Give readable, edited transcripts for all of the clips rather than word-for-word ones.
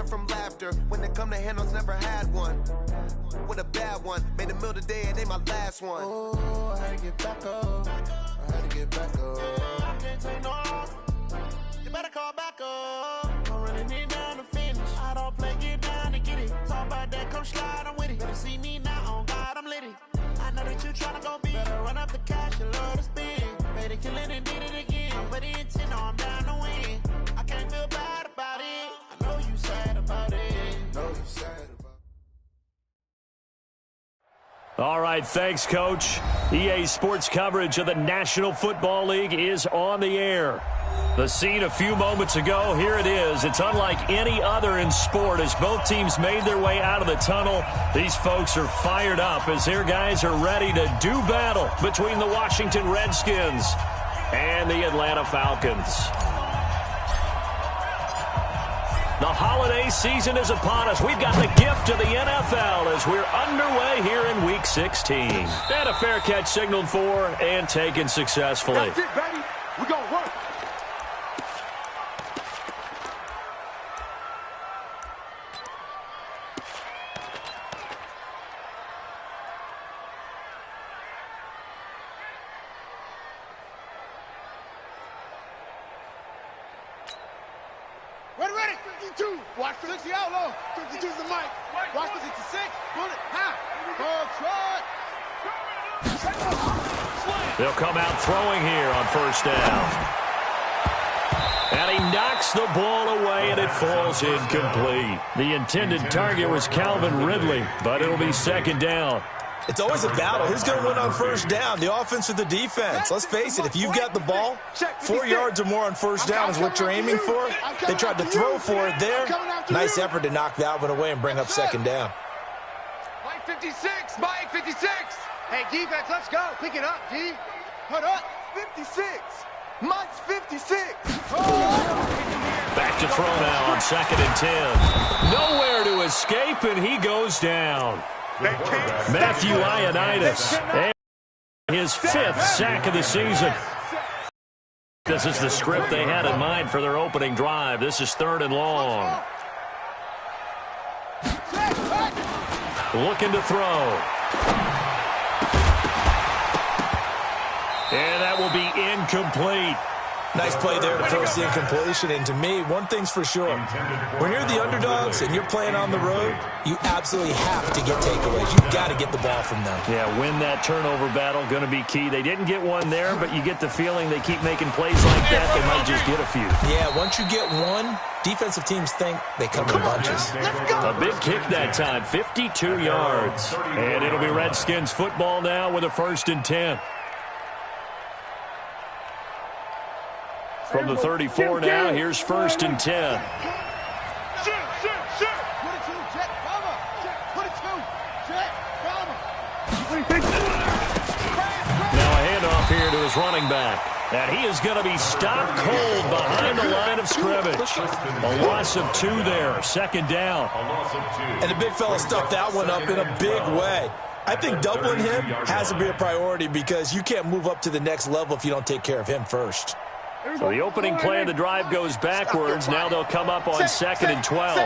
burn from laughter. When it come to handles, never had one. With a bad one, made a meal today and ain't my last one. Oh, I had to get back up. I had to get back up. I can't take no loss. You better call back up. Don't really need down to finish. I don't play, get down to get it. Talk about that, come slide, I'm with it. Better see me now, on God, I'm litty. I know that you tryna go big. Better run up the cash, you love to spend. Better kill it and did it again. But the intent, no, I'm down to win. I can't feel bad about it. I know you sad about it. Know you sad about it. All right, thanks, Coach. EA Sports coverage of the National Football League is on the air. The scene a few moments ago, here it is. It's unlike any other in sport as both teams made their way out of the tunnel. These folks are fired up as their guys are ready to do battle between the Washington Redskins and the Atlanta Falcons. The holiday season is upon us. We've got the gift of the NFL as we're underway here in Week 16. And a fair catch signaled for and taken successfully. That's it, baby. We're going to work. Ready, 52. Watch the 60 out low. 52 is the mic. Watch the 66. Pull it high. They'll come out throwing here on first down. And he knocks the ball away, and it falls incomplete. The intended target was Calvin Ridley, but it'll be second down. It's always a battle. Who's going to win on first down, the offense or the defense? Let's face it, if you've got the ball, 4 yards or more on first down is what you're aiming for. They tried to throw for it there. Nice effort to knock that one away and bring up second down. Mike 56, Mike 56. Hey, defense, let's go. Pick it up, D. Put up, 56. Mike's 56. Back to throw now on 2nd and 10. Nowhere to escape, and he goes down. Matthew Ioannidis, and his 5th sack of the season. This is the script they had in mind for their opening drive. This is 3rd and long. Looking to throw. And that will be incomplete. Nice play there to force the incompletion. And to me, one thing's for sure. When you're the underdogs and you're playing on the road, you absolutely have to get takeaways. You've got to get the ball from them. Yeah, win that turnover battle, going to be key. They didn't get one there, but you get the feeling they keep making plays like that, they might just get a few. Yeah, once you get one, defensive teams think they come in bunches. A big kick that time, 52 yards. And it'll be Redskins football now with a 1st and 10. From the 34 now, here's 1st and 10. Now a handoff here to his running back. And he is going to be stopped cold behind the line of scrimmage. A loss of 2 there, 2nd down. And the big fella stuffed that one up in a big way. I think doubling him has to be a priority because you can't move up to the next level if you don't take care of him first. So the opening play of the drive goes backwards. Now they'll come up on 2nd and 12.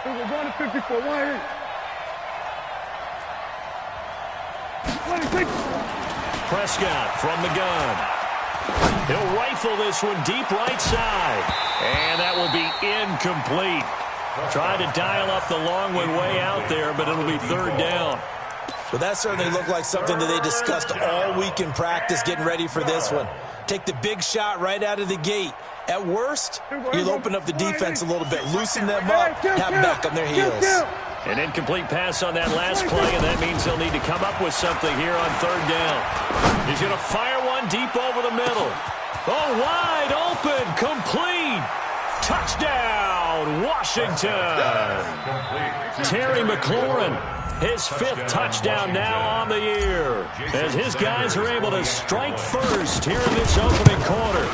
We're going to 54. Prescott from the gun. He'll rifle this one deep right side. And that will be incomplete. Tried to dial up the long one way out there, but it'll be 3rd down. Well, that certainly looked like something that they discussed all week in practice getting ready for this one. Take the big shot right out of the gate. At worst, you'll open up the defense a little bit, loosen them up, have them back on their heels. An incomplete pass on that last play, and that means they'll need to come up with something here on 3rd down. He's going to fire one deep over the middle. Oh, wide open, complete. Touchdown, Washington. Terry McLaurin, his 5th touchdown now on the year, as his guys are able to strike first here in this opening quarter.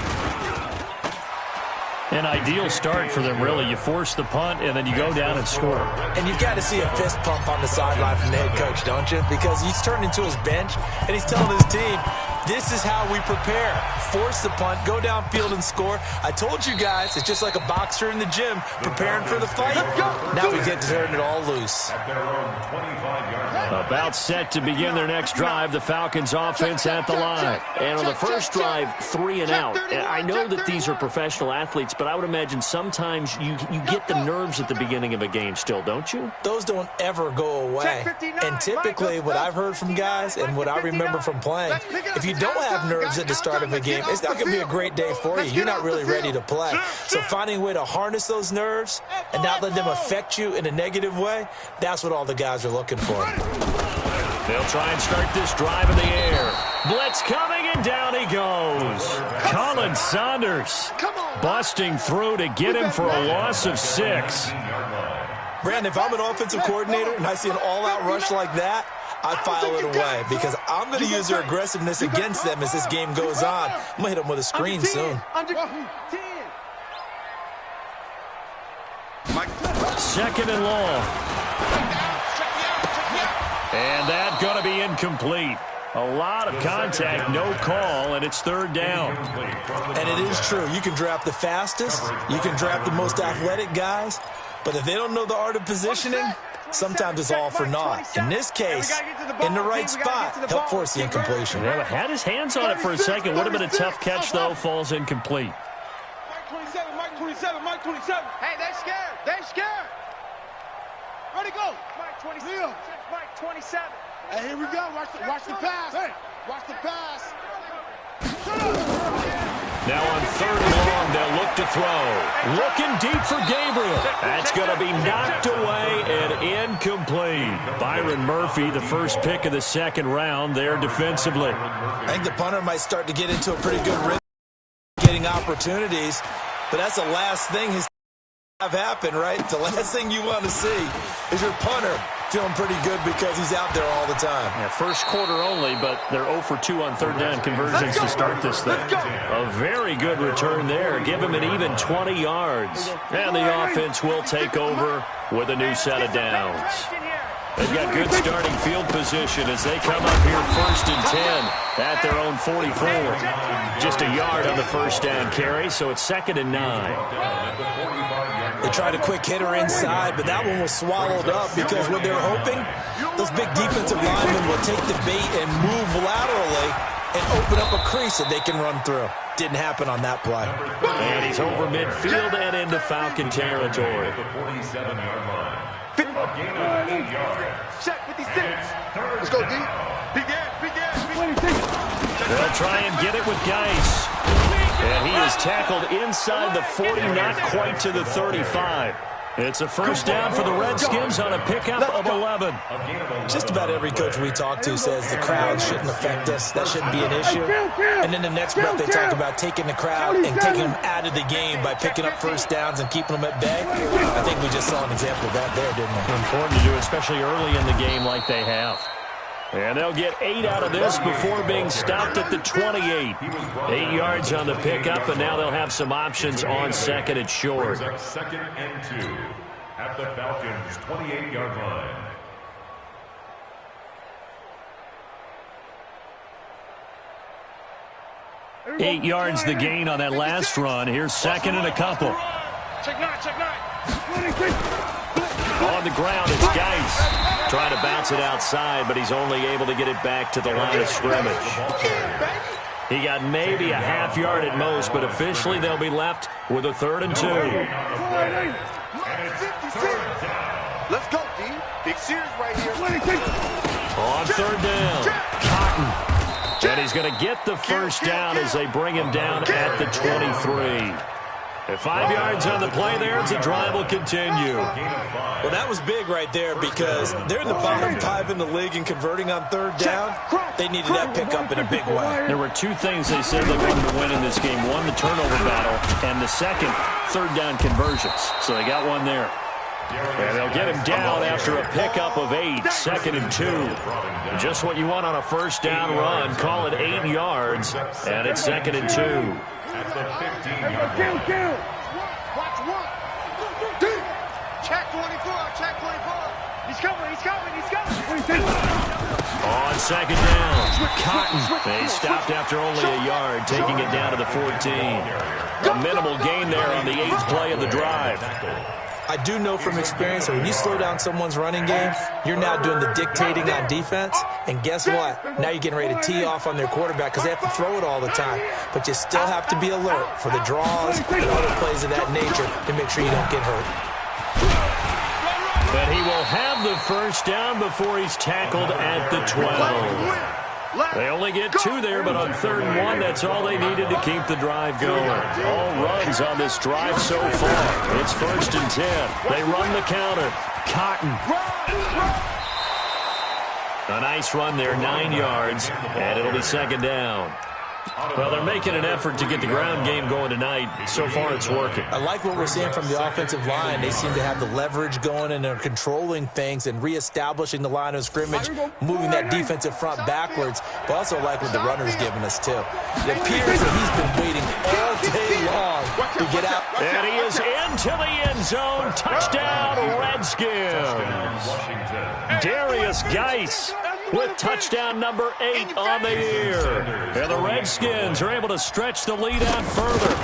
An ideal start for them, really. You force the punt, and then you go down and score. And you've got to see a fist pump on the sideline from the head coach, don't you? Because he's turned into his bench, and he's telling his team, This is how we prepare. Force the punt, go downfield and score. I told you guys, it's just like a boxer in the gym preparing for the fight. Now we get to turn it all loose. About set to begin their next drive, the Falcons offense at the line. And on the first drive, 3 and out. I know that these are professional athletes, but I would imagine sometimes you get the nerves at the beginning of a game still, don't you? Those don't ever go away. And typically what I've heard from guys and what I remember from playing, if you don't have nerves at the start of a game, it's not going to be a great day for you. You're not really ready to play. So finding a way to harness those nerves and not let them affect you in a negative way, that's what all the guys are looking for. They'll try and start this drive in the air. Blitz coming, and down he goes. Colin Saunders busting through to get him for a loss of 6. Brandon, if I'm an offensive coordinator and I see an all-out rush like that, I file it away because I'm going to use their aggressiveness against them as this game goes on. I'm going to hit them with a screen soon. Second and long. And that's going to be incomplete. A lot of contact, no call, and it's 3rd down. And it is true. You can draft the fastest. You can draft the most athletic guys. But if they don't know the art of positioning, sometimes it's all for naught. In this case, in the right spot, help force the incompletion. Yeah, had his hands on it for a second. Would have been a tough catch, though. Falls incomplete. Mike 27, Mike 27. Hey, they're scared. They're scared. Ready, go. Mike 27. Mike 27. Hey, here we go. Watch the pass. Hey, watch the pass. Now on 3rd and long, they'll look to throw. Looking deep for Gabriel. That's going to be knocked away and incomplete. Byron Murphy, the first pick of the 2nd round there defensively. I think the punter might start to get into a pretty good rhythm, getting opportunities, but that's the last thing his have happen, right? The last thing you want to see is your punter feeling pretty good because he's out there all the time. Yeah, first quarter only, but they're 0 for 2 on 3rd down conversions to start this thing. A very good return there. Give him an even 20 yards. And the offense will take over with a new set of downs. They've got good starting field position as they come up here 1st and 10 at their own 44. Just a yard on the first down carry, so it's 2nd and 9. They tried a quick hitter inside, but that one was swallowed up because what they're hoping, those big defensive linemen will take the bait and move laterally and open up a crease that they can run through. Didn't happen on that play. And he's over midfield and into Falcon territory. Check 56. Let's go deep. They'll try and get it with Geis. And he is tackled inside the 40, not quite to the 35. It's a first down for the Redskins on a pickup of 11. Just about every coach we talk to says the crowd shouldn't affect us. That shouldn't be an issue. And then the next breath they talk about taking the crowd and taking them out of the game by picking up first downs and keeping them at bay. I think we just saw an example of that there, didn't we? Important to do, especially early in the game like they have. And they'll get 8 out of this before being stopped at the 28. 8 yards on the pickup, and now they'll have some options on 2nd and short. 2nd and 2 at the Falcons' 28-yard line. 8 yards the gain on that last run. Here's 2nd and a couple. Check 9, check 9. On the ground, it's Geis. Trying to bounce it outside, but he's only able to get it back to the line of scrimmage. He got maybe a half yard at most, but officially they'll be left with a 3rd and 2. Let's go, D. Big series right here. On 3rd down, Cotton. And he's going to get the first down as they bring him down at the 23. At 5 yards on the play there, the drive will continue. Well, that was big right there because they're in the bottom 5 in the league and converting on 3rd down. They needed that pickup in a big way. There were 2 things they said they wanted to win in this game. One, the turnover battle, and the second, 3rd down conversions. So they got one there. And they'll get him down after a pickup of 8, 2nd and 2. Just what you want on a first down run. Call it 8 yards, and it's 2nd and 2. At the 15-yard line. Watch one. Check 24. Check 24. He's coming. He's coming. He's coming. On on second down. Cotton. They stopped after only a yard, taking it down to the 14. A minimal gain there on the 8th play of the drive. I do know from experience that when you slow down someone's running game, you're now doing the dictating on defense. And guess what? Now you're getting ready to tee off on their quarterback because they have to throw it all the time. But you still have to be alert for the draws and other plays of that nature to make sure you don't get hurt. But he will have the first down before he's tackled at the 12. They only get 2 there, but on 3rd and 1, that's all they needed to keep the drive going. All runs on this drive so far. It's 1st and 10. They run the counter. Cotton. A nice run there, 9 yards, and it'll be 2nd down. Well, they're making an effort to get the ground game going tonight. So far, it's working. I like what we're seeing from the offensive line. They seem to have the leverage going, and they're controlling things and reestablishing the line of scrimmage, moving that defensive front backwards. But also like what the runner's giving us, too. It appears that he's been waiting all day long to get out. And he is into the end zone. Touchdown, Redskins. Darius Geis with touchdown number 8 on the year. And the Redskins are able to stretch the lead out further.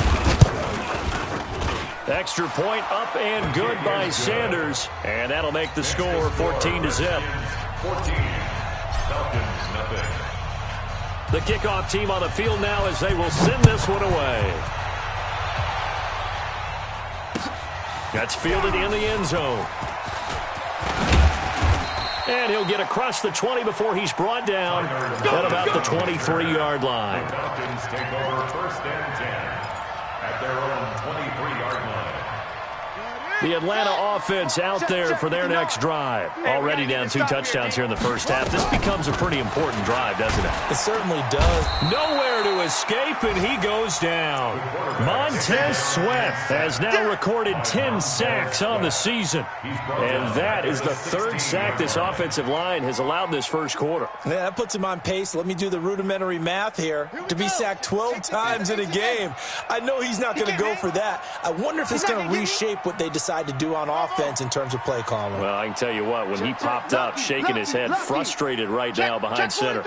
Extra point up and good by Sanders. And that'll make the score 14-0. 14. Falcons, nothing. The kickoff team on the field now as they will send this one away. That's fielded in the end zone. And he'll get across the 20 before he's brought down at about the 23-yard line. The Falcons take over 1st and 10 at their own 23-yard line. The Atlanta offense out there for their next drive. Already down 2 touchdowns here in the first half. This becomes a pretty important drive, doesn't it? It certainly does. Nowhere to escape, and he goes down. Montez Sweat has now recorded 10 sacks on the season. And that is the 3rd sack this offensive line has allowed in this first quarter. Yeah, that puts him on pace. Let me do the rudimentary math here. To be sacked 12 times in a game. I know he's not going to go for that. I wonder if it's going to reshape what they decide to do on offense in terms of play calling. Well, I can tell you what, when he popped up, shaking his head, frustrated right now behind center.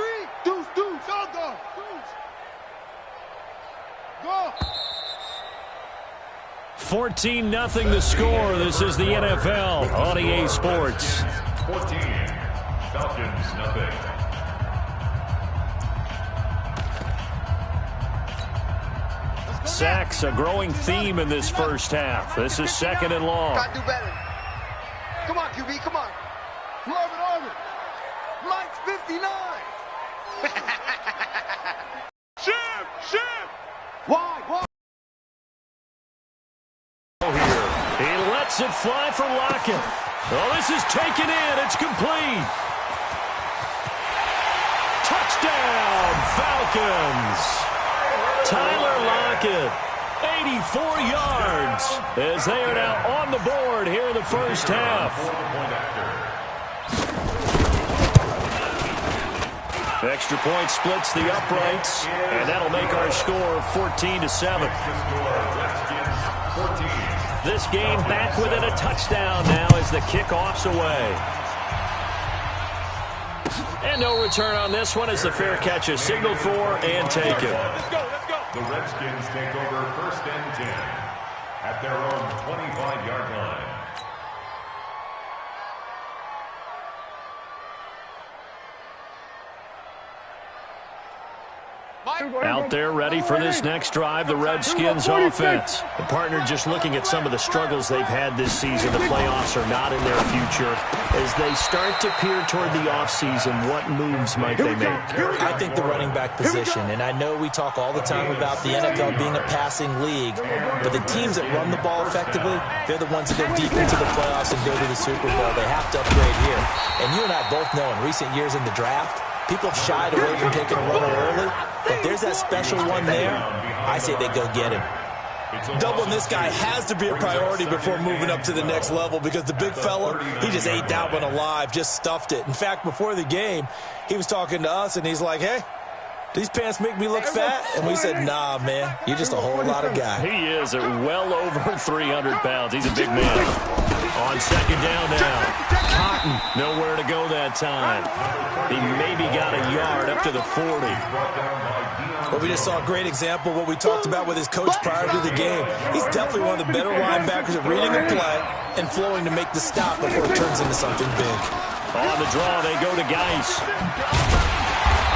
14-0 the score. This is the NFL on EA Sports. 14. Falcons, nothing. Sacks, a growing theme in this first half. This is 2nd and long. Gotta do better. Come on, QB, come on. Marvin. Mike's 59. Ship. Wide. He lets it fly for Lockett. Oh, this is taken in. It's complete. Touchdown, Falcons. Tyler Lockett, 84 yards, as they are now on the board here in the first half. Extra point splits the uprights, and that'll make our score 14-7. This game back within a touchdown now as the kickoff's away. And no return on this one as the fair catch is signaled for and taken. Let's go. The Redskins take over 1st and 10 at their own 25-yard line. Out there ready for this next drive, the Redskins offense. The partner just looking at some of the struggles they've had this season. The playoffs are not in their future. As they start to peer toward the offseason, what moves might they make? I think the running back position, and I know we talk all the time about the NFL being a passing league, but the teams that run the ball effectively, they're the ones that go deep into the playoffs and go to the Super Bowl. They have to upgrade here. And you and I both know in recent years in the draft, people have shied away from taking a runner early. But there's that special one there. I say they go get him. Doubling this guy has to be a priority before moving up to the next level because the big fella, he just ate that one alive, just stuffed it. In fact, before the game, he was talking to us, and he's like, hey, these pants make me look fat? And we said, nah, man, you're just a whole lot of guy. He is at well over 300 pounds. He's a big man. On second down now. Cotton, nowhere to go that time. He maybe got a yard up to the 40. Well, we just saw a great example of what we talked about with his coach prior to the game. He's definitely one of the better linebackers at reading a play and flowing to make the stop before it turns into something big. On the draw, they go to Geis.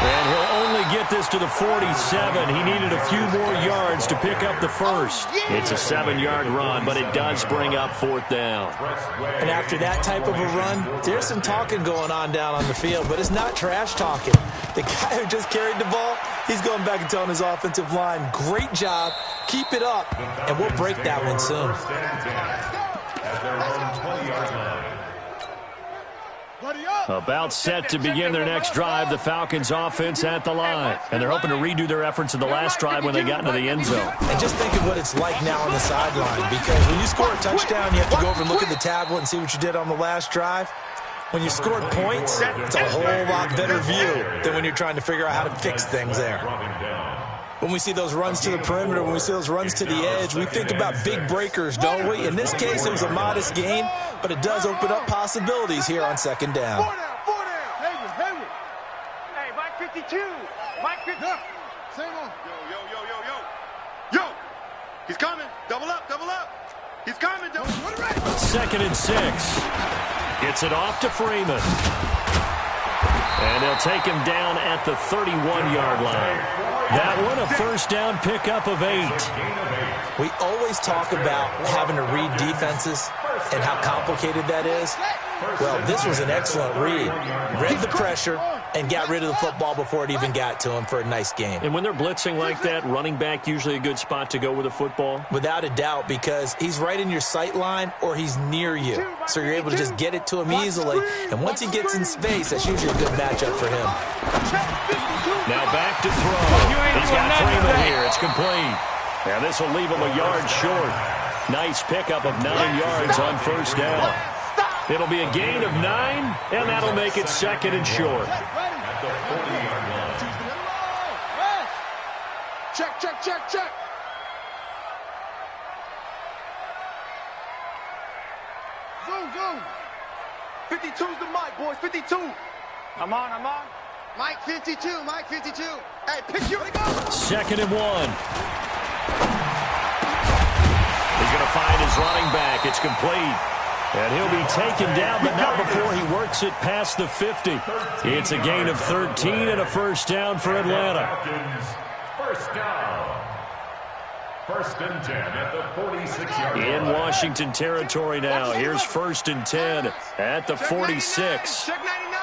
And he'll only get this to the 47. He needed a few more yards to pick up the first. It's a 7-yard run, but it does bring up fourth down. And after that type of a run, there's some talking going on down on the field, but it's not trash talking. The guy who just carried the ball, he's going back and telling his offensive line, great job, keep it up, and we'll break that one soon. At their own 20-yard line. About set to begin their next drive, the Falcons offense at the line. And they're hoping to redo their efforts in the last drive when they got into the end zone. And just think of what it's like now on the sideline, because when you score a touchdown, you have to go over and look at the tablet and see what you did on the last drive. When you scored points, it's a whole lot better view than when you're trying to figure out how to fix things there. When we see those runs to the perimeter, when we see those runs to the edge, we think about big breakers, don't we? In this case, it was a modest gain, but it does open up possibilities here on second down. 4 down. Hey, Mike 52. Mike 52. Same on. Yo. He's coming. Double up. He's coming. Second and 6. Gets it off to Freeman. And they'll take him down at the 31-yard line. That one, a first down pickup of 8. We always talk about having to read defenses and how complicated that is. Well, this was an excellent read. Read the pressure and got rid of the football before it even got to him for a nice gain. And when they're blitzing like that, running back usually a good spot to go with the football? Without a doubt, because he's right in your sight line or he's near you. So you're able to just get it to him easily. And once he gets in space, that's usually a good matchup for him. Now back to throw. He's got Freeman here. It's complete. Now this will leave him a yard short. Nice pickup of 9 yards on first down. It'll be a gain of 9, and that'll make it second and short. At the 40-yard line. Check. Zoom. 52's the mic, boys. 52. I'm on. Mike 52. Hey, pick you. Second and 1. He's going to find his running back. It's complete. And he'll be taken down, but not before he works it past the 50. It's a gain of 13 and a first down for Atlanta. First down. First and 10 at the 46-yard line. In Washington territory now. Here's first and 10 at the 46. Check 99.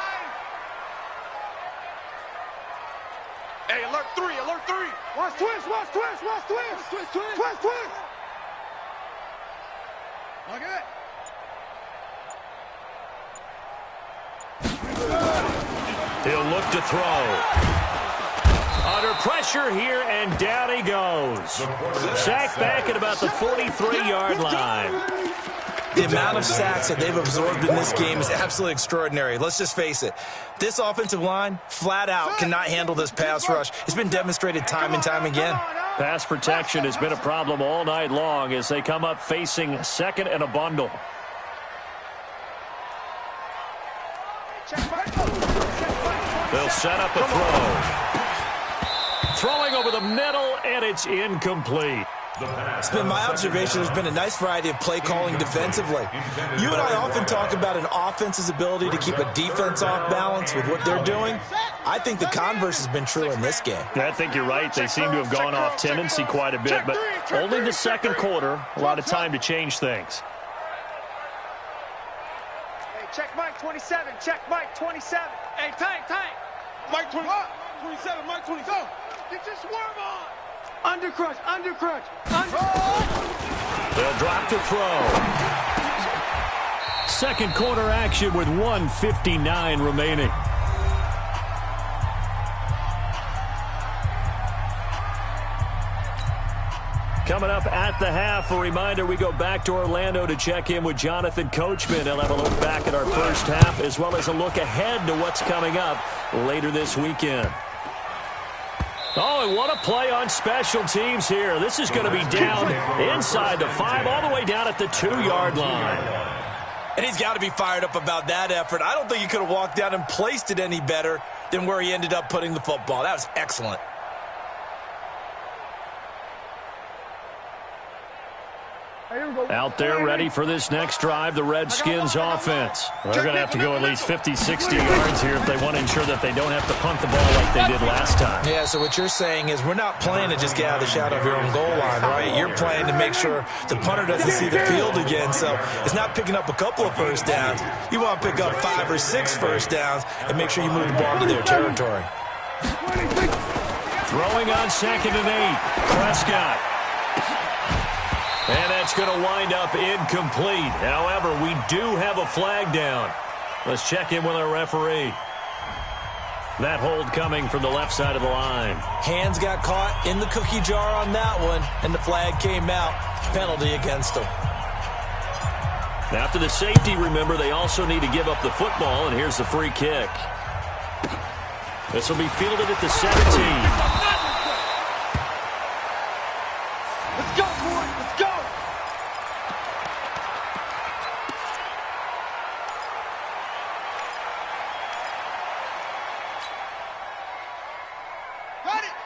Hey, alert 3. Watch twist. Look at it. He'll look to throw. Under pressure here, and down he goes. Sacked back at about the 43-yard line. The amount of sacks that they've absorbed in this game is absolutely extraordinary. Let's just face it. This offensive line, flat out, cannot handle this pass rush. It's been demonstrated time and time again. Pass protection has been a problem all night long as they come up facing second and a bundle. They'll set up a throw. Throwing over the middle, and it's incomplete. It's been my observation there's been a nice variety of play calling defensively. You and I often talk about an offense's ability to keep a defense off balance with what they're doing. I think the converse has been true in this game. I think you're right. They seem to have gone off tendency quite a bit, but only the second quarter, a lot of time to change things. Hey, check Mike 27. Hey, tank. Mike 27. Get your swerve on. Undercrunch. They'll drop to throw. Second quarter action with 1:59 remaining. Coming up at the half, a reminder, we go back to Orlando to check in with Jonathan Coachman. He'll have a look back at our first half as well as a look ahead to what's coming up later this weekend. Oh, and what a play on special teams here. This is going to be down inside the 5, all the way down at the 2-yard line. And he's got to be fired up about that effort. I don't think he could have walked down and placed it any better than where he ended up putting the football. That was excellent. Out there ready for this next drive, the Redskins offense. They're going to have to go at least 50, 60 yards here if they want to ensure that they don't have to punt the ball like they did last time. Yeah, so what you're saying is we're not playing to just get out of the shadow of your own goal line, right? You're playing to make sure the punter doesn't see the field again. So it's not picking up a couple of first downs. You want to pick up 5 or 6 first downs and make sure you move the ball to their territory. Throwing on 2nd and 8, Prescott. And that's going to wind up incomplete. However, we do have a flag down. Let's check in with our referee. That hold coming from the left side of the line. Hands got caught in the cookie jar on that one, and the flag came out. Penalty against them. After the safety, remember, they also need to give up the football, and here's the free kick. This will be fielded at the 17. Let's go, boys. Let's go.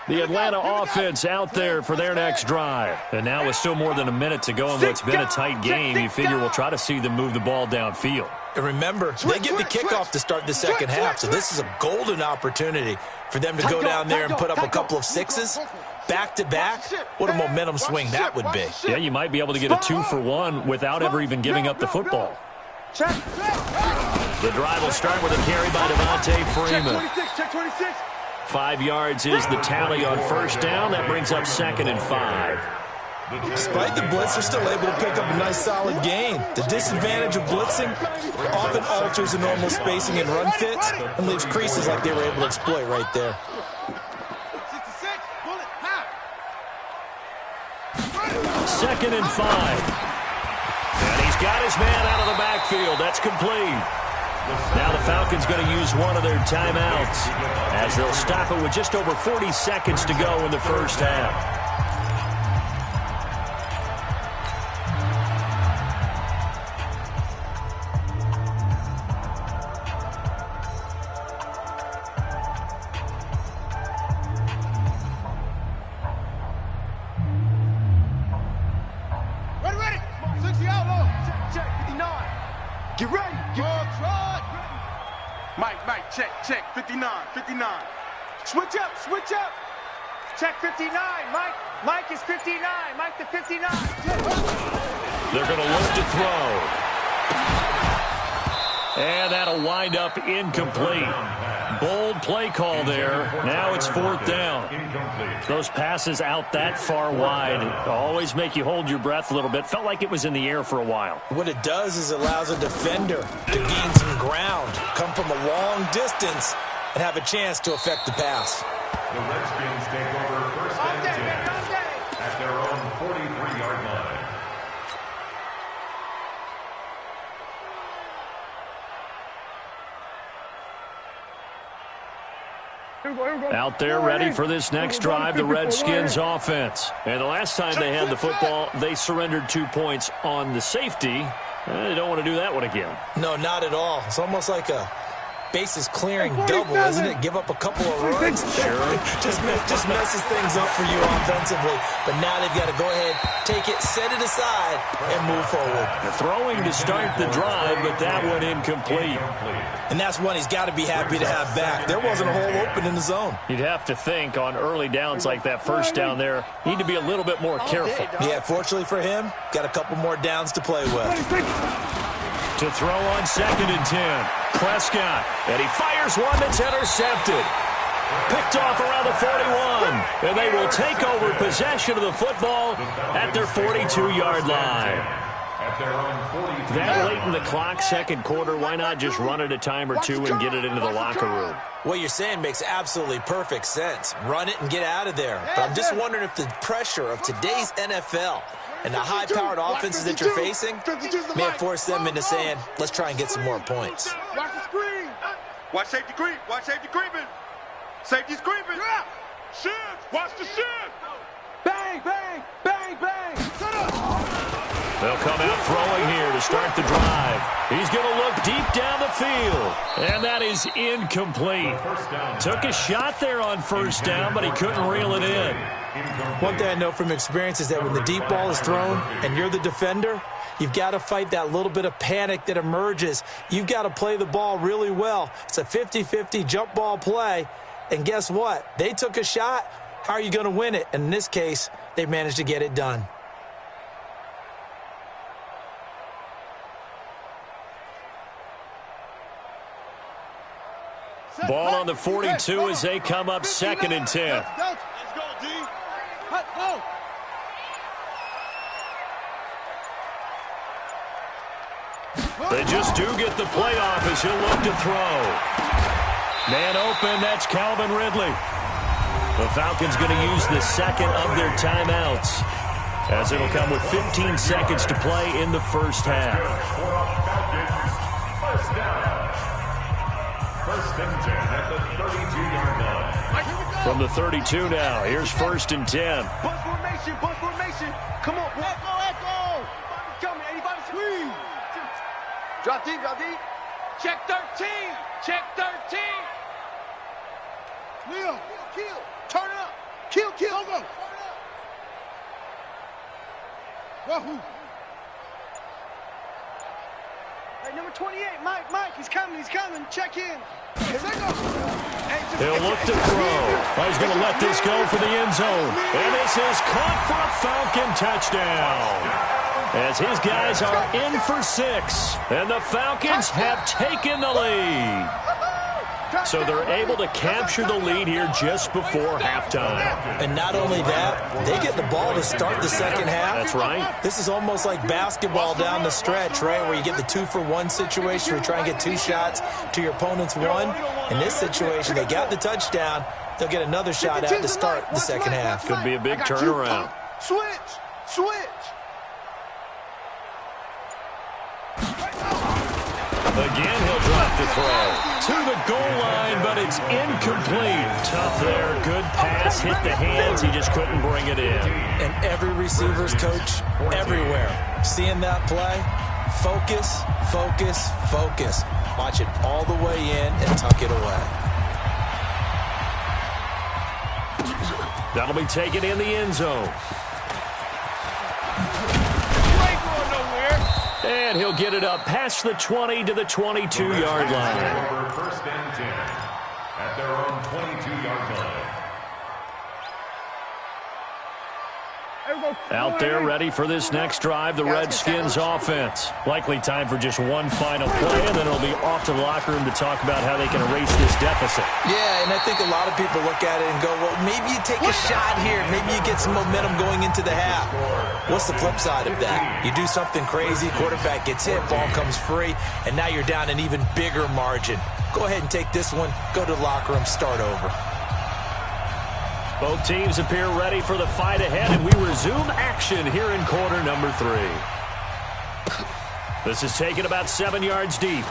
The Atlanta offense out there for their next drive. And now with still more than a minute to go in what's been a tight game, you figure we'll try to see them move the ball downfield. And remember, they get the kickoff to start the second half, so this is a golden opportunity for them to go down there and put up a couple of 6s. Back-to-back, what a momentum swing that would be. Yeah, you might be able to get a 2-for-1 without ever even giving up the football. The drive will start with a carry by Devontae Freeman. 5 yards is the tally on first down. That brings up 2nd and 5. Despite the blitz, they're still able to pick up a nice solid gain. The disadvantage of blitzing often alters the normal spacing and run fits and leaves creases like they were able to exploit right there. 2nd and 5. And he's got his man out of the backfield. That's complete. Now the Falcons going to use one of their timeouts as they'll stop it with just over 40 seconds to go in the first half. Check, 59. Switch up. Check 59, Mike. Mike is 59. Mike the 59. They're going to look to throw. And that'll wind up incomplete. Bold play call there. Now it's 4th down. Those passes out that far wide always make you hold your breath a little bit. Felt like it was in the air for a while. What it does is it allows a defender to gain some ground, come from a long distance, and have a chance to affect the pass. The Redskins take over 1st and 10 at their own 43-yard line. Out there ready for this next drive, the Redskins offense. And the last time they had the football, they surrendered 2 points on the safety. They don't want to do that one again. No, not at all. It's almost like a bases clearing double, isn't it? Give up a couple of runs. Sure. just messes things up for you offensively. But now they've got to go ahead, take it, set it aside, and move forward. Throwing to start the drive, but that one incomplete. And that's one he's got to be happy to have back. There wasn't a hole open in the zone. You'd have to think on early downs like that first down there, need to be a little bit more careful. Yeah, fortunately for him, got a couple more downs to play with. To throw on 2nd and 10. Prescott. And he fires one that's intercepted. Picked off around the 41. And they will take over possession of the football at their 42-yard line. That late in the clock, second quarter, why not just run it a time or two and get it into the locker room? What you're saying makes absolutely perfect sense. Run it and get out of there. But I'm just wondering if the pressure of today's NFL and the high-powered offenses that you're facing may have forced them into saying, let's try and get some more points. Watch the screen. Watch safety creep. Watch safety creeping. Safety's creeping. Shift. Watch the shift. Bang, bang, bang, bang. Set up. They'll come out throwing here to start the drive. He's going to look deep down the field. And that is incomplete. Took a shot there on first down, but he couldn't reel it in. One thing I know from experience is that when the deep ball is thrown and you're the defender, you've got to fight that little bit of panic that emerges. You've got to play the ball really well. It's a 50-50 jump ball play. And guess what? They took a shot. How are you going to win it? And in this case, they managed to get it done. Ball on the 42 as they come up 2nd and 10. Let's go, D. Let's go. They just do get the playoff as he'll look to throw. Man open, that's Calvin Ridley. The Falcons going to use the second of their timeouts, as it'll come with 15 seconds to play in the first half. First down. First and 10 at the 32-yard line. From the 32 now, here's 1st and 10. Bus formation, bus formation. Come on, boy. Echo, echo. Coming, anybody squeeze. Drop deep, drop deep. Check 13, check 13. Leo, kill, turn up. Kill, kill, go. Wahoo. Hey, number 28, Mike, he's coming, check in. He'll look to throw. He's going to let this go for the end zone. And this is caught for a Falcon touchdown, as his guys are in for 6. And the Falcons have taken the lead. So they're able to capture the lead here just before halftime. And not only that, they get the ball to start the second half. That's right. This is almost like basketball down the stretch, right, where you get the 2-for-1 situation where you try and get 2 shots to your opponent's 1. In this situation, they got the touchdown. They'll get another shot out to start the second half. Could be a big turnaround. Switch. Again, he'll drop the throw to the goal line, but it's incomplete. Tough there. Good pass. Hit the hands. He just couldn't bring it in. And every receiver's coach everywhere, seeing that play, focus, focus, focus. Watch it all the way in and tuck it away. That'll be taken in the end zone. And he'll get it up past the 20 to the 22-yard line. Over 1st and 10 at their own 22-yard line. Out there ready for this next drive, the Redskins offense. Likely time for just one final play, and then it'll be off to the locker room to talk about how they can erase this deficit. Yeah, and I think a lot of people look at it and go, well, maybe you take a shot here. Maybe you get some momentum going into the half. What's the flip side of that? You do something crazy, quarterback gets hit, ball comes free, and now you're down an even bigger margin. Go ahead and take this one, go to the locker room, start over. Both teams appear ready for the fight ahead, and we resume action here in quarter number 3. This is taken about 7 yards deep.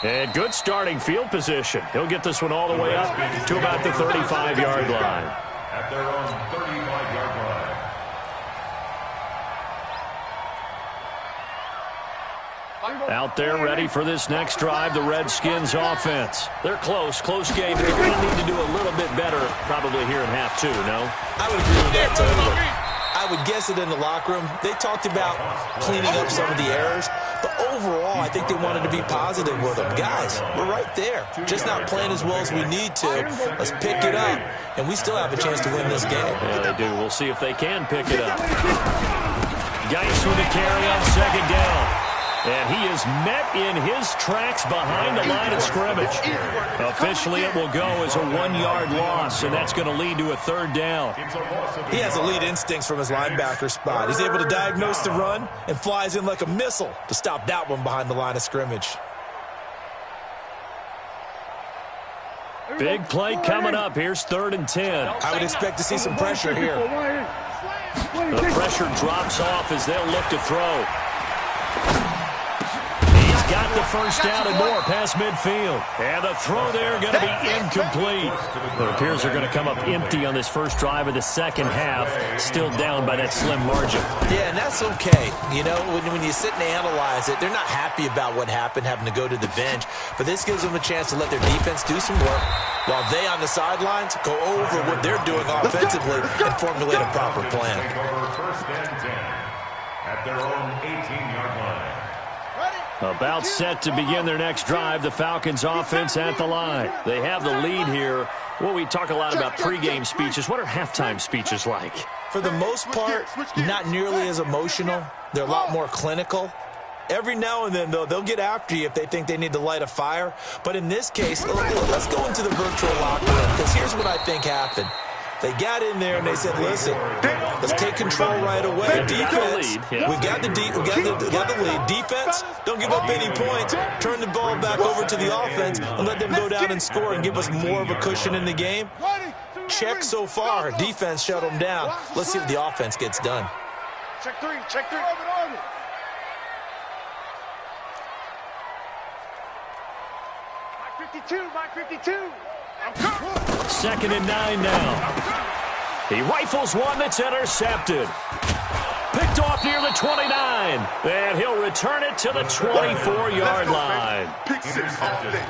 And good starting field position. He'll get this one all the way up to about the 35-yard line. At their own 35-yard line. Out there ready for this next drive, the Redskins offense. They're close game, but they're going to need to do a little bit better probably here in half 2, no? I would agree with that totally. I would guess it in the locker room. They talked about cleaning up some of the errors, but overall, I think they wanted to be positive with them. Guys, we're right there. Just not playing as well as we need to. Let's pick it up, and we still have a chance to win this game. Yeah, they do. We'll see if they can pick it up. Geis with a carry on second down. And he is met in his tracks behind the line of scrimmage. Officially, it will go as a 1-yard loss, and that's going to lead to a third down. He has elite instincts from his linebacker spot. He's able to diagnose the run and flies in like a missile to stop that one behind the line of scrimmage. Big play coming up. Here's 3rd and 10. I would expect to see some pressure here. The pressure drops off as they'll look to throw. Got the first down and more past midfield. And the throw there going to be incomplete. It appears they're going to come up empty on this first drive of the second half, still down by that slim margin. Yeah, and that's okay. You know, when you sit and analyze it, they're not happy about what happened, having to go to the bench. But this gives them a chance to let their defense do some work while they on the sidelines go over what they're doing offensively and formulate a proper plan. First and 10 at their own 18-yard line. About set to begin their next drive, the Falcons offense at the line. They have the lead here. Well, we talk a lot about pregame speeches. What are halftime speeches like? For the most part, not nearly as emotional. They're a lot more clinical. Every now and then, though, they'll get after you if they think they need to light a fire. But in this case, let's go into the virtual locker room, because here's what I think happened. They got in there and they said, listen, let's take control right away. Defense, we got the lead. Defense, don't give up any points. Turn the ball back over to the offense and let them go down and score and give us more of a cushion in the game. Check so far. Defense shut them down. Let's see if the offense gets done. Check three. Mike 52. I'm coming. 2nd and 9 now. He rifles one that's intercepted. Picked off near the 29. And he'll return it to the 24-yard line.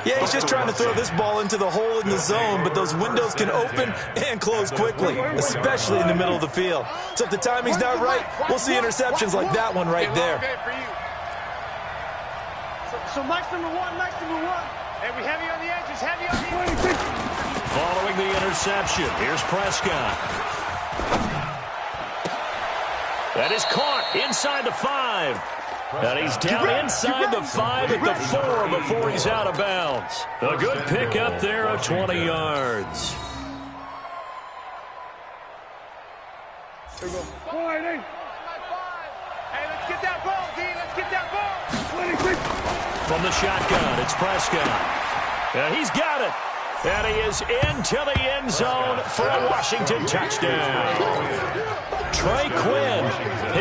Yeah, he's just trying to throw this ball into the hole in the zone, but those windows can open and close quickly, especially in the middle of the field. So if the timing's not right, we'll see interceptions like that one right there. So Mike's number one. And we heavy on the edges, heavy on the edges. Following the interception, here's Prescott. That is caught inside the 5. And he's down inside the 5 at the 4 before he's out of bounds. A good pickup there of 20 yards. Here we go. Hey, let's get that ball, D. Let's get that ball. From the shotgun, it's Prescott. And he's got it. And he is into the end zone for a Washington touchdown. Trey Quinn,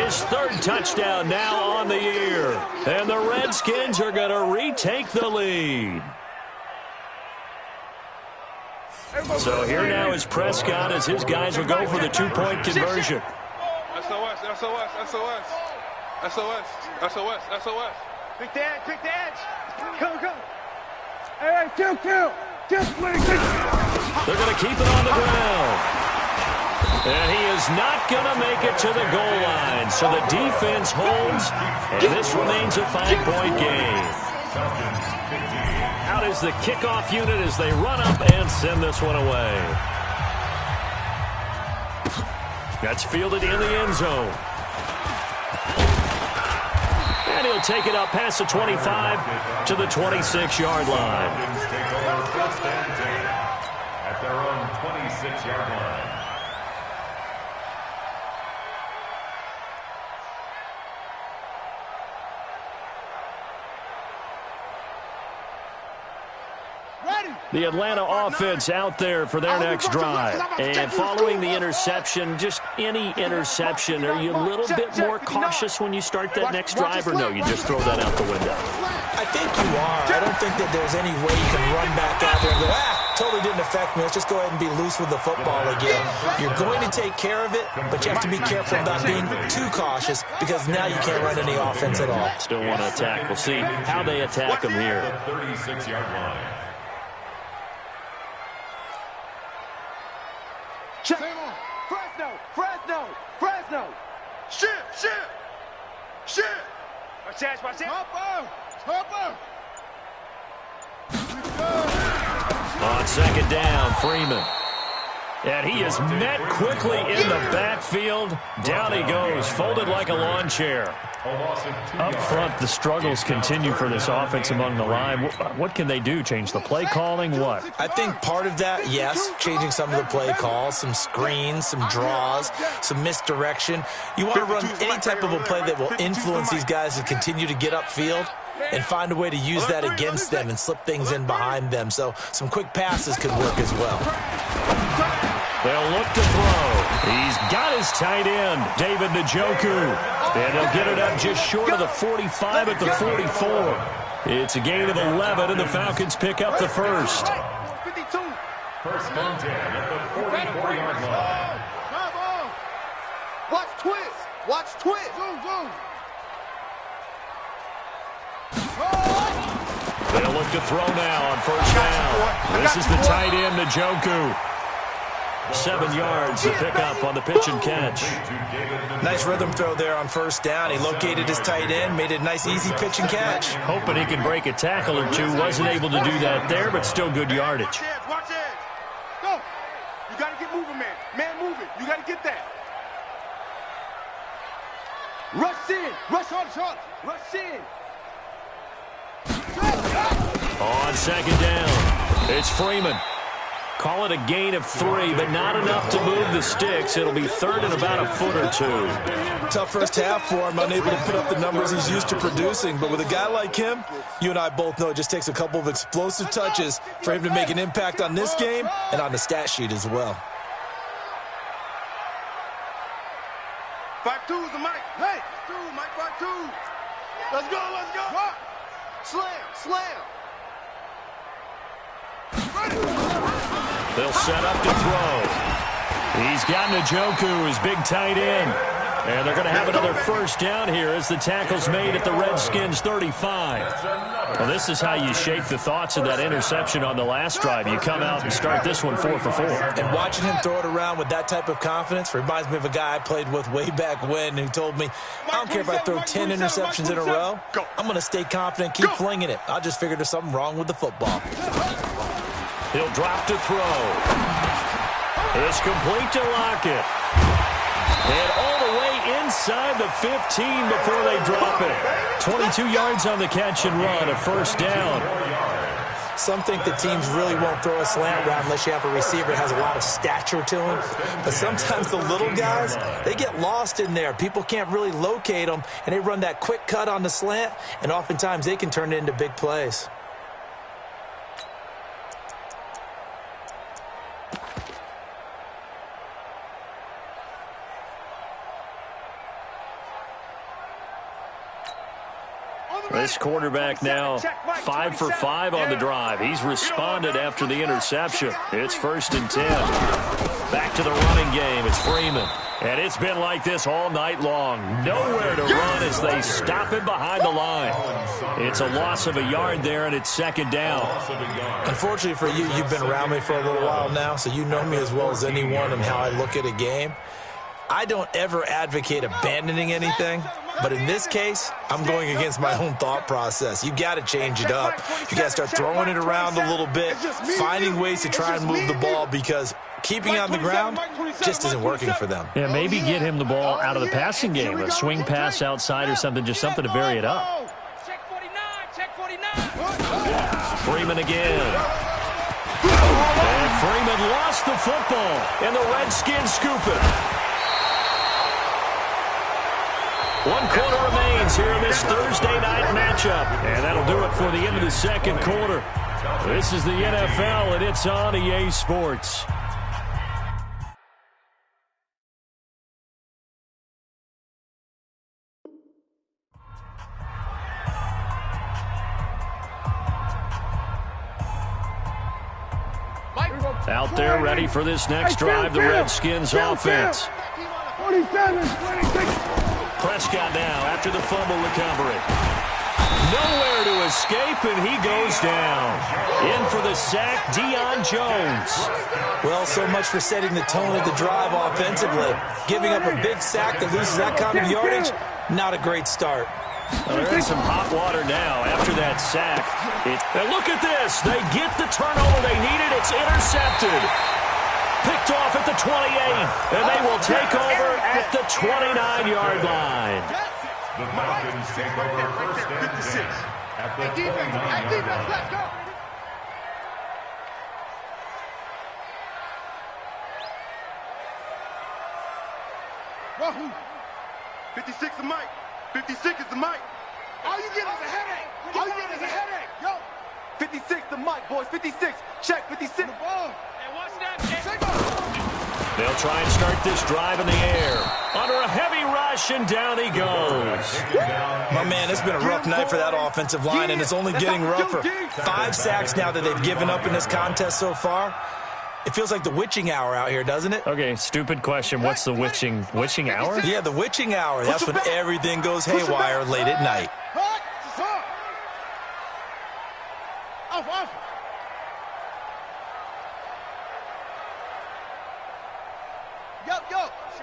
his 3rd touchdown now on the year. And the Redskins are going to retake the lead. So here now is Prescott as his guys will go for the 2-point conversion. SOS. Pick the edge. Come. Hey, kill. They're going to keep it on the ground. And he is not going to make it to the goal line. So the defense holds, and this remains a 5-point game. Out is the kickoff unit as they run up and send this one away. That's fielded in the end zone. And he'll take it up past the 25 to the 26-yard line. At their own 26-yard line. The Atlanta offense out there for their next drive. And following the interception, just any interception, are you a little bit more cautious when you start that next drive, or no, you just throw that out the window? I think you are. I don't think that there's any way you can run back out there and go, totally didn't affect me. Let's just go ahead and be loose with the football again. You're going to take care of it, but you have to be careful about being too cautious because now you can't run any offense at all. Still want to attack. We'll see how they attack them here. 36-yard line. Check. Fresno. Shit. Watch that. Hopper. On 2nd down, Freeman. And he is met quickly in the backfield. Down he goes, folded like a lawn chair. Up front, the struggles continue for this offense among the line. What can they do? Change the play calling? What? I think part of that, yes, changing some of the play calls, some screens, some draws, some misdirection. You want to run any type of a play that will influence these guys to continue to get upfield and find a way to use that against them and slip things in behind them. So some quick passes could work as well. They'll look to throw. He's got his tight end, David Njoku. And he'll get it up just short of the 45 at the 44. It's a gain of 11, and the Falcons pick up the first. 52. First and 10 at the 44-yard line. Watch twist. Watch twist. Zoom. They'll look to throw now on first down. This is the tight end, Njoku. 7 yards to pick up on the pitch and catch. Nice rhythm throw there on first down. He located his tight end, made it a nice, easy pitch and catch. Hoping he could break a tackle or two. Wasn't able to do that there, but still good yardage. Watch it. Go. You got to get moving, man. Man moving. You got to get that. Rush in. Rush in. On second down, it's Freeman. Call it a gain of 3, but not enough to move the sticks. It'll be third and about a foot or 2. Tough first half for him, unable to put up the numbers he's used to producing. But with a guy like him, you and I both know it just takes a couple of explosive touches for him to make an impact on this game and on the stat sheet as well. 5-2 is the mic. Hey, 2, Mike 5-2. Let's go. Slam. They'll set up to throw. He's got Njoku, his big tight end. And they're going to have another first down here as the tackle's made at the Redskins 35. Well, this is how you shake the thoughts of that interception on the last drive. You come out and start this one 4 for 4. And watching him throw it around with that type of confidence reminds me of a guy I played with way back when who told me, I don't care if I throw 10 interceptions in a row. I'm going to stay confident, keep flinging it. I just figured there's something wrong with the football. He'll drop to throw. It's complete to Lockett. And all the way inside the 15 before they drop it. 22 yards on the catch and run, a first down. Some think that teams really won't throw a slant route unless you have a receiver that has a lot of stature to him. But sometimes the little guys, they get lost in there. People can't really locate them, and they run that quick cut on the slant, and oftentimes they can turn it into big plays. This quarterback now 5 for 5 on the drive. He's responded after the interception. It's first and 10. Back to the running game. It's Freeman. And it's been like this all night long. Nowhere to run as they stop him behind the line. It's a loss of a yard there, and it's second down. Unfortunately for you, you've been around me for a little while now, so you know me as well as anyone and how I look at a game. I don't ever advocate abandoning anything, but in this case, I'm going against my own thought process. You got to change it up. You got to start throwing it around a little bit, finding ways to try and move the ball, because keeping on the ground just isn't working for them. Yeah, maybe get him the ball out of the passing game, a swing pass outside or something, just something to vary it up. Check 49. Freeman again. And Freeman lost the football, and the Redskins scoop it. 1 quarter remains here in this Thursday night matchup. And that'll do it for the end of the second quarter. This is the NFL, and it's on EA Sports. Out there ready for this next drive, the Redskins offense. 27, 26. Prescott now after the fumble recovery. Nowhere to escape, and he goes down. In for the sack, Deion Jones. Well, so much for setting the tone of the drive offensively. Giving up a big sack that loses that kind of yardage, not a great start. Well, they're in some hot water now after that sack. And look at this. They get the turnover they needed. It's intercepted. Picked off at the 28, and they will take over at the 29-yard line. The Falcons take over first and 10 at the 29-yard line. Let's go. Wahoo! 56 is Mike. 56 is the Mike. All you get is a headache. All you get is a headache. Yo. 56 the Mike, boys. 56. Check 56. The ball. Hey, watch that. They'll try and start this drive in the air. Under a heavy rush, rush, and down he goes. My man, it's been a rough night for that offensive line, and it's only getting rougher. 5 sacks now that they've given up in this contest so far. It feels like the witching hour out here, doesn't it? Okay, stupid question. What's the witching hour? Yeah, the witching hour. That's when everything goes haywire late at night. Off. Yo.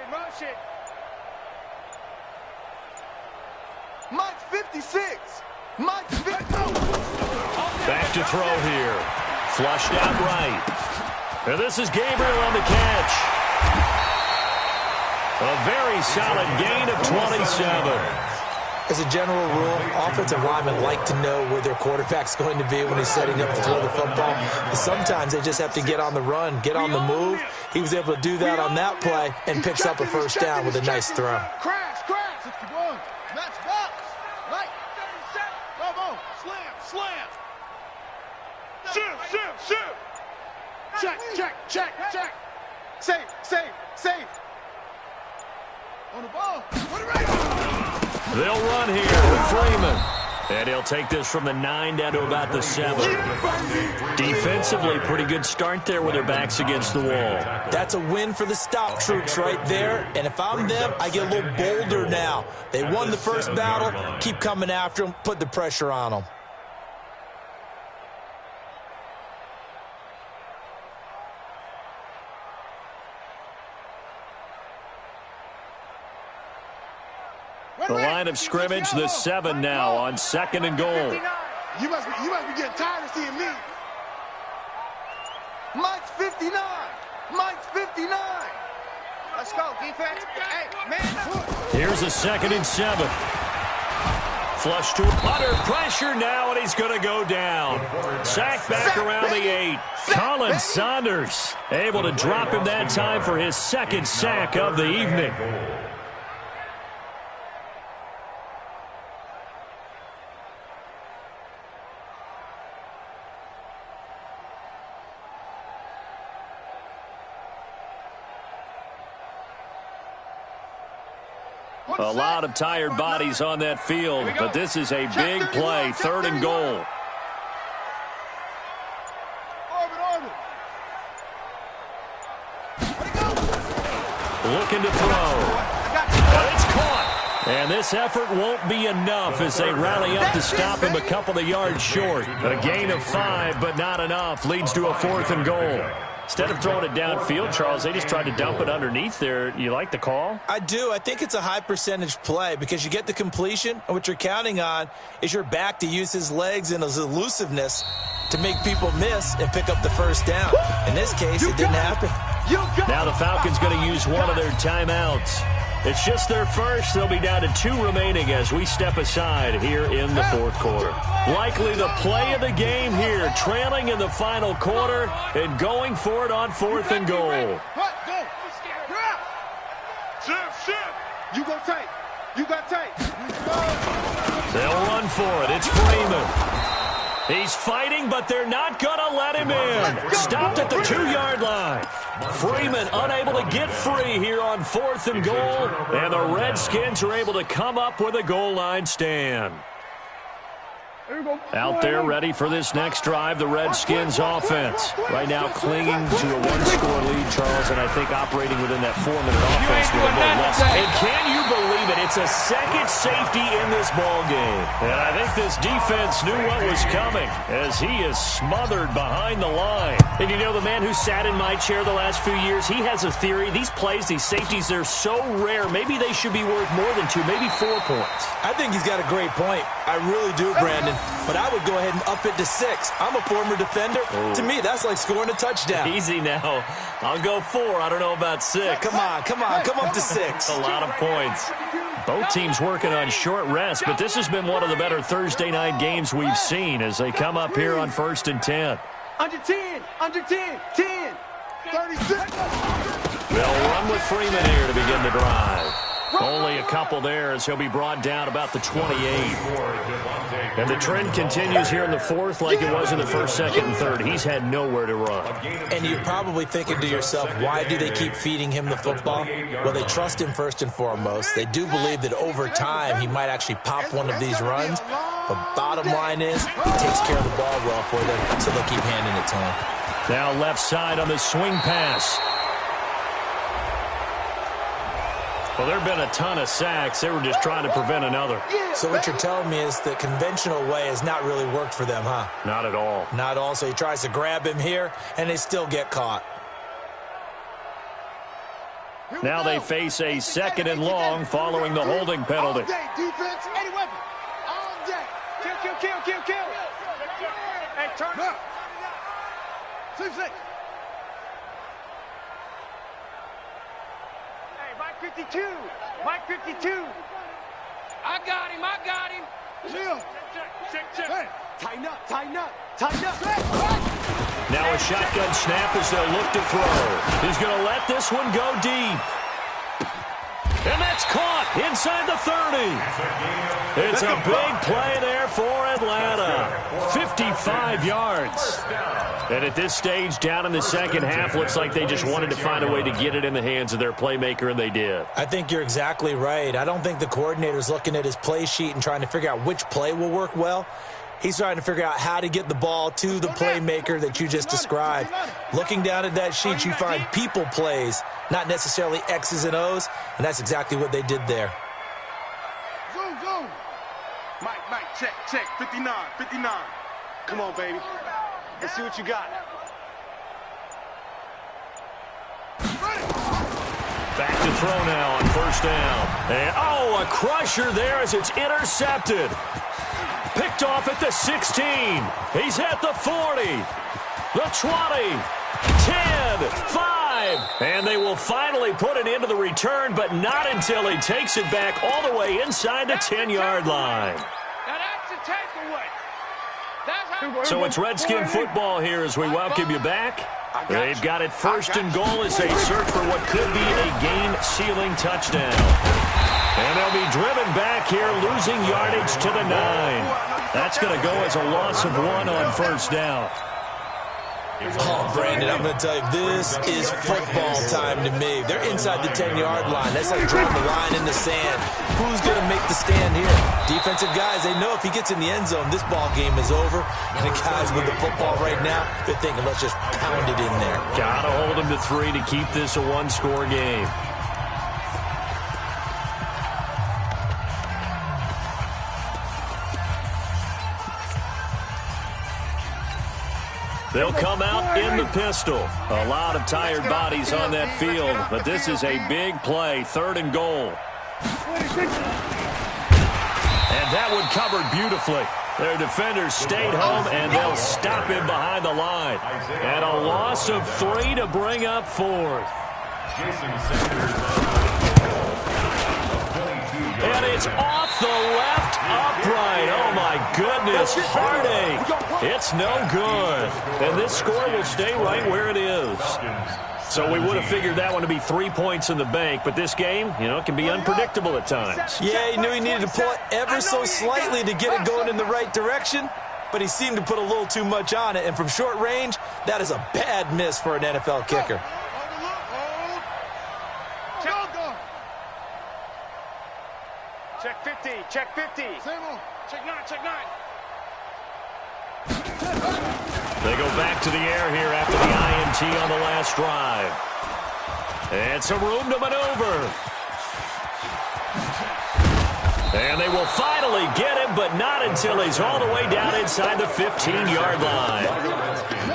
Motion. Mike 56. Mike 50. Back to throw here. Flushed out right. And this is Gabriel on the catch. A very solid gain of 27. As a general rule, offensive linemen like to know where their quarterback's going to be when he's setting up to throw the football. But sometimes they just have to get on the run, get on the move. He was able to do that on that play and picks up a first down with a nice throw. Crash. 61. Match box. Right. 37. Come on. Slam. Shoot. Check. Safe. On the ball. They'll run here with Freeman. And he'll take this from the 9 down to about the 7. Defensively, pretty good start there with their backs against the wall. That's a win for the stop troops right there. And if I'm them, I get a little bolder now. They won the first battle. Keep coming after them. Put the pressure on them. The line of scrimmage, the 7 now on 2nd and goal. You must be getting tired of seeing me. Mike's 59. Mike's 59. Let's go, defense. Hey, man. Here's a 2nd and 7. Flush to under pressure now, and he's going to go down. Sack back around the 8. Colin Saunders able to drop him that time for his 2nd sack of the evening. A lot of tired bodies on that field, but this is a big play, 3rd and goal. Looking to throw. It's caught. And this effort won't be enough as they rally up to stop him a couple of yards short. A gain of 5, but not enough. Leads to a 4th and goal. Instead of throwing it downfield, Charles, they just tried to dump it underneath there. You like the call? I do. I think it's a high percentage play because you get the completion, and what you're counting on is your back to use his legs and his elusiveness to make people miss and pick up the first down. In this case, it didn't happen. Now the Falcons going to use one of their timeouts. It's just their first. They'll be down to 2 remaining as we step aside here in the 4th quarter. Likely the play of the game here, trailing in the final quarter and going for it on 4th and goal. You got tape. They'll run for it. It's Freeman. He's fighting, but they're not going to let him in. Stopped at the 2-yard line. Freeman unable to get free here on 4th and goal, and the Redskins are able to come up with a goal line stand. Out there ready for this next drive, the Redskins offense. Right now clinging to a 1-score lead, Charles, and I think operating within that 4-minute offense with a little less. And can you believe it? It's a 2nd safety in this ball game. And I think this defense knew what was coming as he is smothered behind the line. And you know, the man who sat in my chair the last few years, he has a theory. These plays, these safeties, they're so rare. Maybe they should be worth more than 2, maybe 4 points. I think he's got a great point. I really do, Brandon. But I would go ahead and up it to 6. I'm a former defender. Oh. To me, that's like scoring a touchdown. Easy now. I'll go 4. I don't know about 6. Come on. Come up to 6. A lot of points. Both teams working on short rest, but this has been one of the better Thursday night games we've seen as they come up here on 1st and 10. Under 10. 10. 36. They'll run with Freeman here to begin the drive. Only a couple there as he'll be brought down about the 28. And the trend continues here in the fourth like it was in the first, second, and third. He's had nowhere to run. And you're probably thinking to yourself, why do they keep feeding him the football? Well, they trust him first and foremost. They do believe that over time he might actually pop one of these runs. But bottom line is, he takes care of the ball well for them, so they'll keep handing it to him. Now left side on the swing pass. Well, there have been a ton of sacks. They were just trying to prevent another. So what you're telling me is the conventional way has not really worked for them, huh? Not at all. Not at all. So he tries to grab him here, and they still get caught. Now they face a second and long following the holding penalty. All day, defense, any weapon. All day. Kill. Hey, turn up. 6-6. Mike 52. I got him. Chill. Check. Hey. Tighten up. Now a shotgun snap as they'll look to throw. He's going to let this one go deep. And that's caught inside the 30. It's a big play there for Atlanta. 55 yards. And at this stage, down in the second half, looks like they just wanted to find a way to get it in the hands of their playmaker, and they did. I think you're exactly right. I don't think the coordinator's looking at his play sheet and trying to figure out which play will work well. He's trying to figure out how to get the ball to the playmaker that you just described. Looking down at that sheet, you find people plays, not necessarily X's and O's, and that's exactly what they did there. Zoom. Mike, check. 59. Come on, baby. Let's see what you got. Back to throw now on first down. And, a crusher there as it's intercepted. Picked off at the 16. He's at the 40. The 20. 10. 5. And they will finally put it into the return, but not until he takes it back all the way inside the 10-yard line. Now that's a takeaway. So it's Redskin football here as we welcome you back. They've got it first and goal as they search for what could be a game-sealing touchdown. And they'll be driven back here, losing yardage to the 9. That's going to go as a loss of 1 on first down. Oh, Brandon, I'm going to tell you, this is football time to me. They're inside the 10-yard line. That's like drawing the line in the sand. Who's going to make the stand here? Defensive guys, they know if he gets in the end zone, this ball game is over. And the guys with the football right now, they're thinking, let's just pound it in there. Got to hold him to 3 to keep this a one-score game. They'll come out in the pistol. A lot of tired bodies on that field, but this is a big play, 3rd and goal. And that one covered beautifully. Their defenders stayed home, and they'll stop him behind the line. And a loss of 3 to bring up 4th. And it's off the left upright. Oh, my goodness. Heartache. It's no good. And this score will stay right where it is. So we would have figured that one to be 3 points in the bank, but this game, it can be unpredictable at times. Yeah, he knew he needed to pull it ever so slightly to get it going in the right direction, but he seemed to put a little too much on it, and from short range, that is a bad miss for an NFL kicker. Check 50. Check 50. Check 9. They go back to the air here after the INT on the last drive. And some room to maneuver. And they will finally get him, but not until he's all the way down inside the 15-yard line.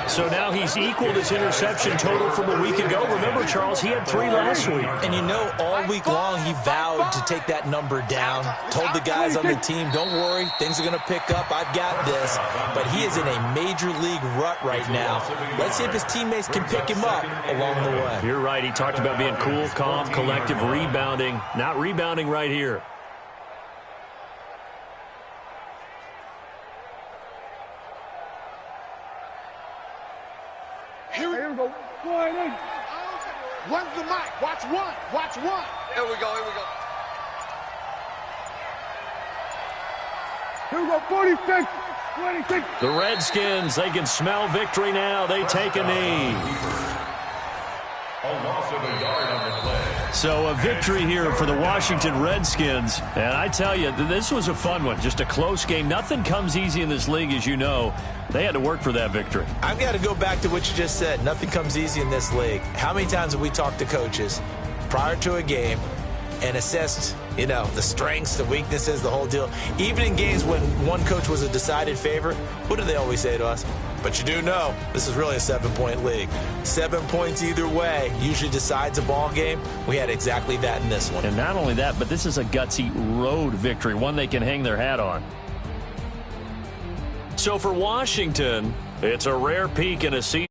So now he's equaled his interception total from a week ago. Remember, Charles, he had 3 last week. And all week long he vowed to take that number down. Told the guys on the team, don't worry, things are going to pick up. I've got this. But he is in a major league rut right now. Let's see if his teammates can pick him up along the way. You're right. He talked about being cool, calm, collective, rebounding. Not rebounding right here. Here we go. When's the mic? Watch one. Here we go. Here we go, 46, 26. The Redskins, they can smell victory now. They take a knee. A loss of a yard on the play. So a victory here for the Washington Redskins. And I tell you, this was a fun one. Just a close game. Nothing comes easy in this league, as you know. They had to work for that victory. I've got to go back to what you just said. Nothing comes easy in this league. How many times have we talked to coaches prior to a game and assessed, you know, the strengths, the weaknesses, the whole deal? Even in games when one coach was a decided favorite, what do they always say to us? But you do know this is really a 7-point league. 7 points either way usually decides a ball game. We had exactly that in this one. And not only that, but this is a gutsy road victory, one they can hang their hat on. So for Washington, it's a rare peak in a season.